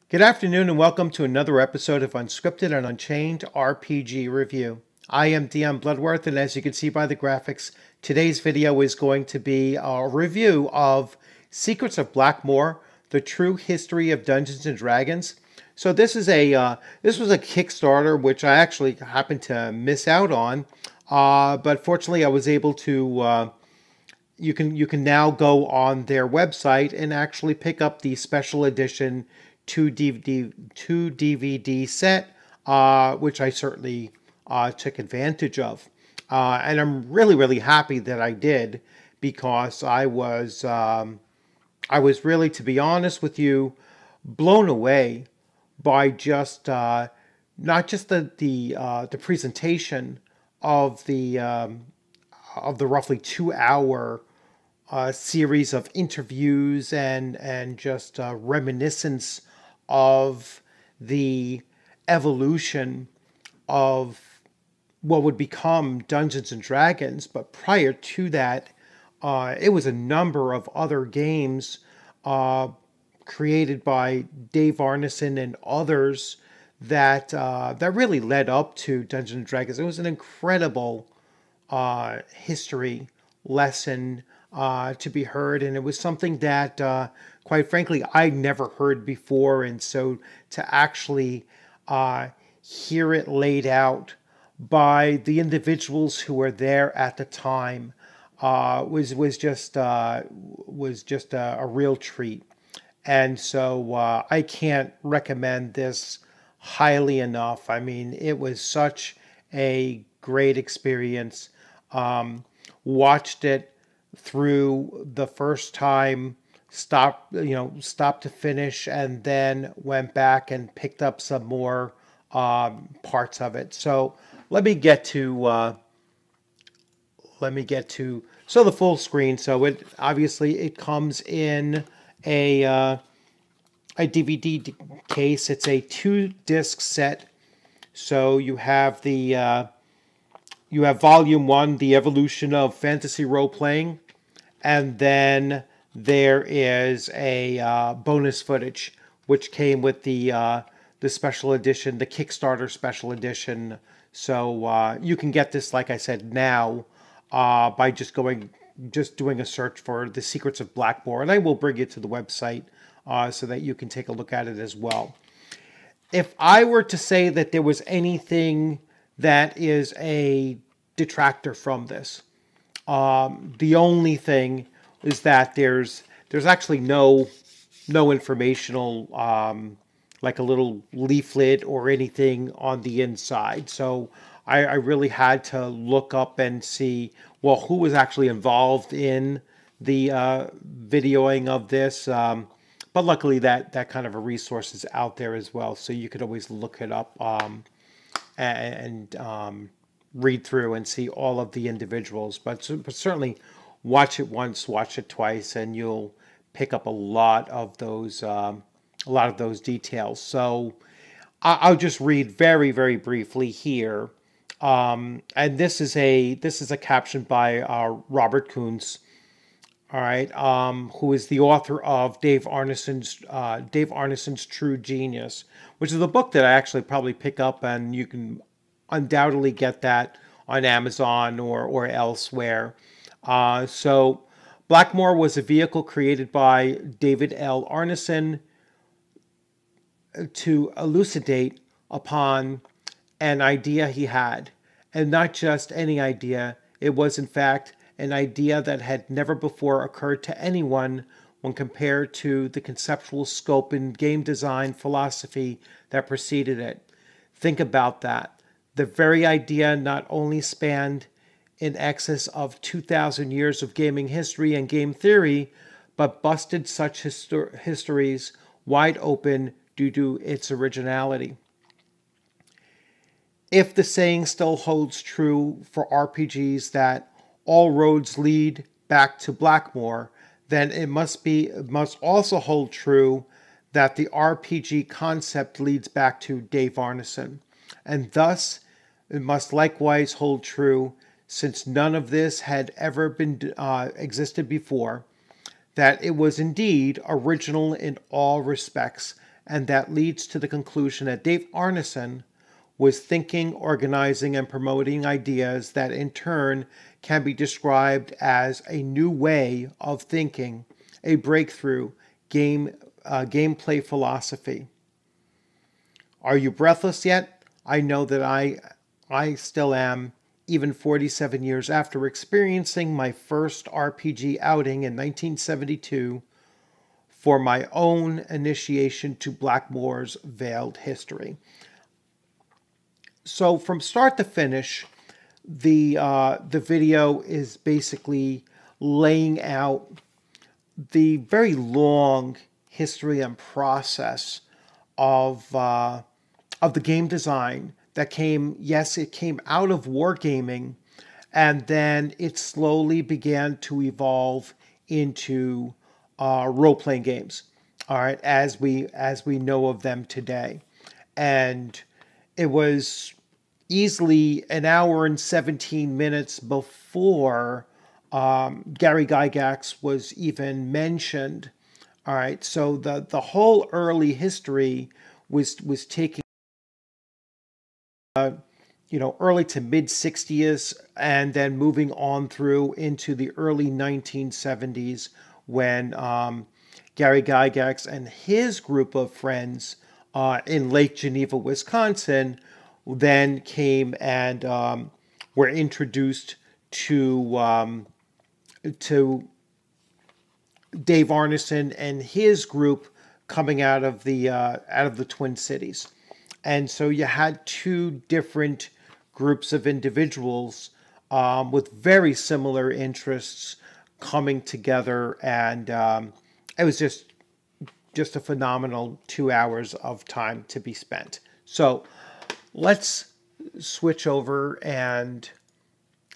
Good afternoon and welcome to another episode of Unscripted and Unchained RPG Review. I am DM Bluddworth, and as you can see by the graphics, today's video is going to be a review of Secrets of Blackmoor, the true history of Dungeons and Dragons. So this was a Kickstarter which I actually happened to miss out on, but fortunately I was able to. You can now go on their website and actually pick up the special edition 2 DVD set, which I certainly took advantage of, and I'm really happy that I did because I was really, to be honest with you, blown away by just not just the presentation of the roughly 2 hour series of interviews and just reminiscence of the evolution of what would become Dungeons and Dragons. But prior to that, it was a number of other games uh, created by Dave Arneson and others that really led up to Dungeons and Dragons. It was an incredible history lesson to be heard, and it was something that, quite frankly, I never heard before. And so to actually hear it laid out by the individuals who were there at the time was just a real treat. And so I can't recommend this highly enough. I mean, it was such a great experience. Watched it through the first time, stopped to finish, and then went back and picked up some more parts of it. So let me get to the full screen. So it comes in a DVD case. It's a 2-disc set. So you have you have Volume 1, The Evolution of Fantasy Role-Playing, and then there is a bonus footage, which came with the special edition, the Kickstarter special edition. So you can get this, like I said, now by just doing a search for The Secrets of Blackmoor, and I will bring it to the website so that you can take a look at it as well. If I were to say that there was anything that is a detractor from this, the only thing is that there's actually no informational, like a little leaflet or anything on the inside. So I really had to look up and see, well, who was actually involved in the videoing of this. But luckily that kind of a resource is out there as well. So you could always look it up and read through and see all of the individuals. But certainly watch it once, watch it twice, and you'll pick up a lot of those details. So I'll just read very briefly here. And this is a caption by Robert Kuntz. All right, who is the author of Dave Arneson's True Genius, which is a book that I actually probably pick up, and you can undoubtedly get that on Amazon or elsewhere. So Blackmoor was a vehicle created by David L. Arneson to elucidate upon an idea he had, and not just any idea. It was, in fact, an idea that had never before occurred to anyone when compared to the conceptual scope and game design philosophy that preceded it. Think about that. The very idea not only spanned in excess of 2,000 years of gaming history and game theory, but busted such histories wide open due to its originality. If the saying still holds true for RPGs that all roads lead back to Blackmoor, then it must also hold true that the RPG concept leads back to Dave Arneson. And thus, it must likewise hold true, since none of this had ever been existed before, that it was indeed original in all respects, and that leads to the conclusion that Dave Arneson was thinking, organizing, and promoting ideas that in turn can be described as a new way of thinking, a breakthrough gameplay philosophy. Are you breathless yet? I know that I still am, even 47 years after experiencing my first RPG outing in 1972 for my own initiation to Blackmoor's veiled history. So from start to finish, the video is basically laying out the very long history and process of the game design that came. Yes, it came out of wargaming, and then it slowly began to evolve into role-playing games. All right, as we know of them today, and it was easily an hour and 17 minutes before Gary Gygax was even mentioned. All right, so the whole early history was taking early to mid 60s, and then moving on through into the early 1970s when Gary Gygax and his group of friends in Lake Geneva, Wisconsin, then came and were introduced to Dave Arneson and his group coming out of the Twin Cities. And so you had two different groups of individuals with very similar interests coming together, and it was just a phenomenal 2 hours of time to be spent. So let's switch over and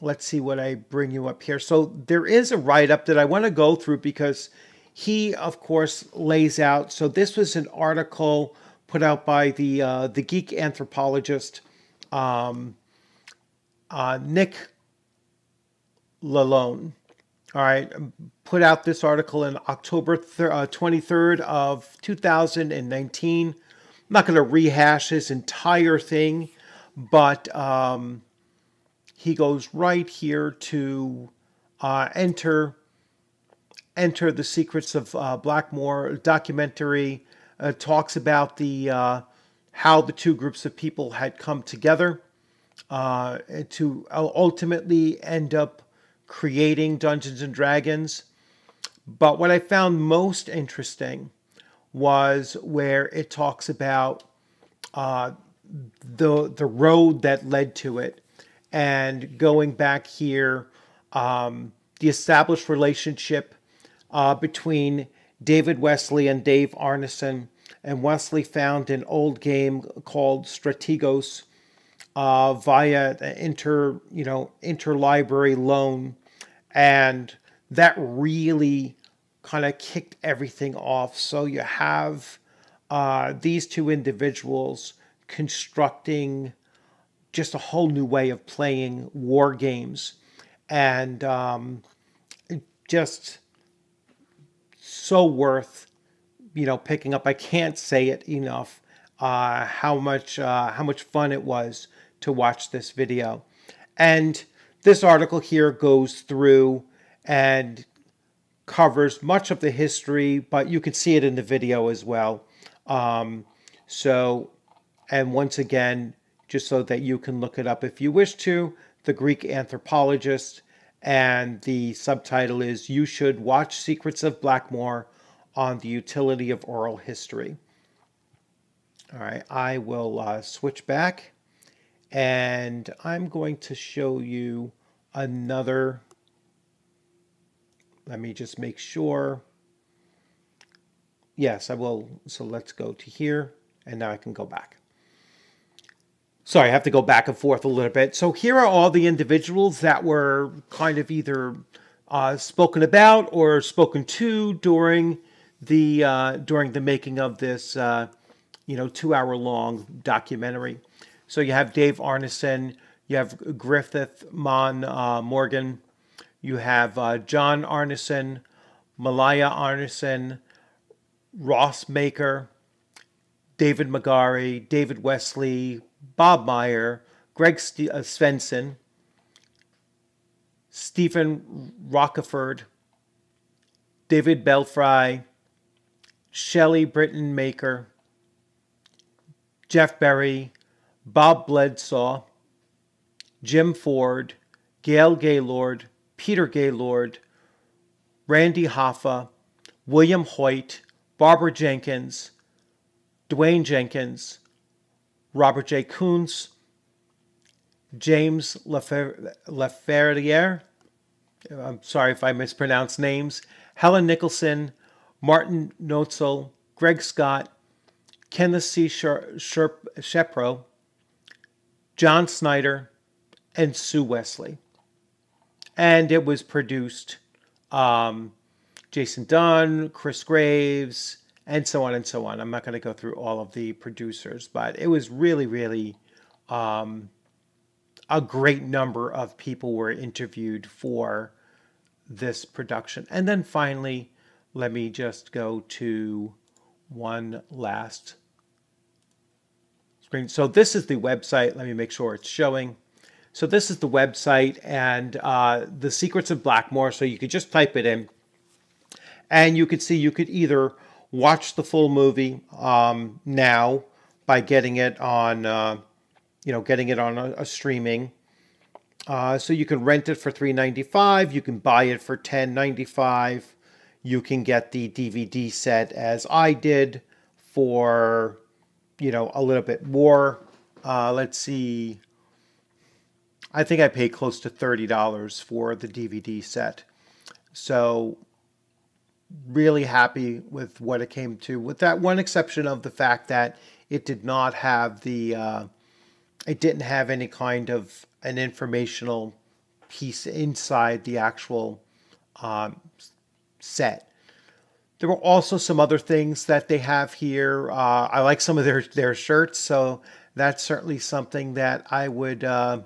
let's see what I bring you up here. So there is a write-up that I want to go through because he, of course, lays out. So this was an article put out by the geek anthropologist Nick Lalone. All right, put out this article in October 23rd of 2019. I'm not going to rehash his entire thing, but he goes right here to enter the Secrets of Blackmoor documentary. Talks about the how the two groups of people had come together to ultimately end up creating Dungeons and Dragons. But what I found most interesting was where it talks about the road that led to it, and going back here, the established relationship between David Wesley and Dave Arneson. And Wesley found an old game called Strategos via the interlibrary loan, and that really kind of kicked everything off. So you have these two individuals constructing just a whole new way of playing war games, and just so worth picking up. I can't say it enough how much fun it was to watch this video. And this article here goes through and covers much of the history, but you can see it in the video as well. So, and once again, just so that you can look it up if you wish to, the Greek anthropologist, and the subtitle is "You Should Watch Secrets of Blackmoor on the Utility of Oral History." All right, I will switch back, and I'm going to show you another. Let me just make sure. Yes, I will. So let's go to here, and now I can go back. Sorry, I have to go back and forth a little bit. So here are all the individuals that were kind of either spoken about or spoken to during the making of this 2-hour-long documentary. So you have Dave Arneson, you have Griffith Morgan, you have John Arneson, Malaya Arneson, Ross Maker, David Magari, David Wesley, Bob Meyer, Greg Svensson, Stephen Rockeford, David Belfry, Shelley Britton Maker, Jeff Berry, Bob Bledsaw, Jim Ford, Gail Gaylord, Peter Gaylord, Randy Hoffa, William Hoyt, Barbara Jenkins, Dwayne Jenkins, Robert J. Kuntz, James Laferriere, I'm sorry if I mispronounce names, Helen Nicholson, Martin Notzel, Greg Scott, Kenneth C. Shepro, John Snyder, and Sue Wesley. And it was produced Jason Dunn, Chris Graves, and so on and so on. I'm not going to go through all of the producers, but it was really, really a great number of people were interviewed for this production. And then finally, let me just go to one last screen. So this is the website. Let me make sure it's showing. So this is the website and the Secrets of Blackmoor. So you could just type it in and you could see you could either watch the full movie now by getting it on, getting it on a streaming. So you can rent it for $3.95. You can buy it for $10.95. You can get the DVD set as I did for, a little bit more. Let's see. I think I paid close to $30 for the DVD set. So really happy with what it came to, with that one exception of the fact that it did not have it didn't have any kind of an informational piece inside the actual set. There were also some other things that they have here. I like some of their shirts, so that's certainly something that I would, I'm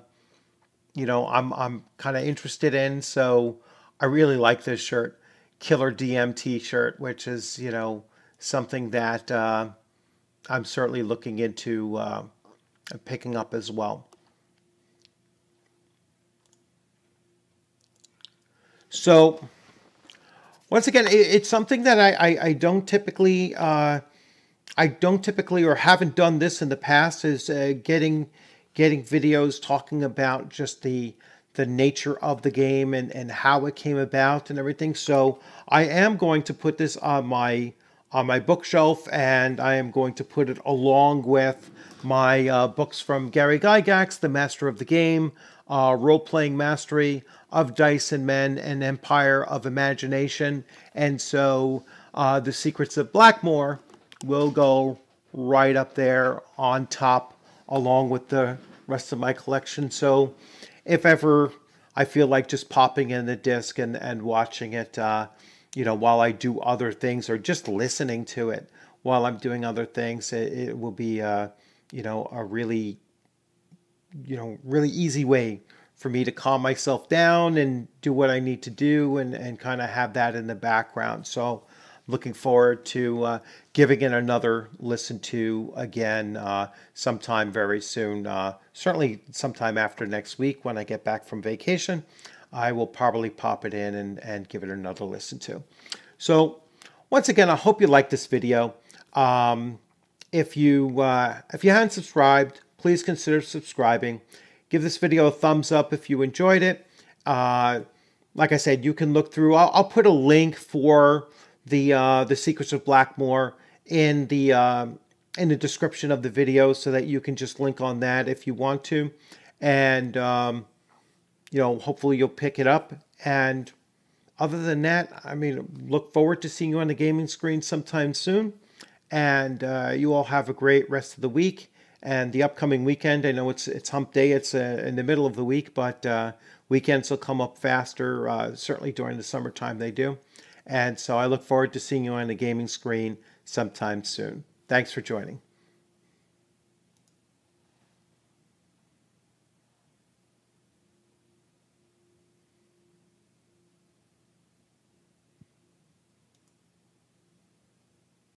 kind of interested in. So I really like this shirt, Killer DM t-shirt, which is, something that I'm certainly looking into picking up as well. So once again, it's something that I don't typically or haven't done this in the past, is getting videos talking about just the nature of the game and how it came about and everything. So I am going to put this on my bookshelf, and I am going to put it along with my books from Gary Gygax, The Master of the Game, Role-Playing Mastery of Dice and Men, and Empire of Imagination. And so The Secrets of Blackmoor will go right up there on top along with the rest of my collection. So if ever I feel like just popping in the disc and watching it, while I do other things, or just listening to it while I'm doing other things, it will be, a really, really easy way for me to calm myself down and do what I need to do and kind of have that in the background. So looking forward to giving it another listen to again sometime very soon. Certainly sometime after next week when I get back from vacation. I will probably pop it in and give it another listen to. So once again, I hope you liked this video. If you haven't subscribed, please consider subscribing. Give this video a thumbs up if you enjoyed it. Like I said, you can look through. I'll put a link for the Secrets of Blackmoor in the description of the video, so that you can just link on that if you want to, and hopefully you'll pick it up. And other than that, I mean, look forward to seeing you on the gaming screen sometime soon. And you all have a great rest of the week and the upcoming weekend. I know it's hump day. It's in the middle of the week, but weekends will come up faster. Certainly during the summertime they do. And so I look forward to seeing you on the gaming screen sometime soon. Thanks for joining.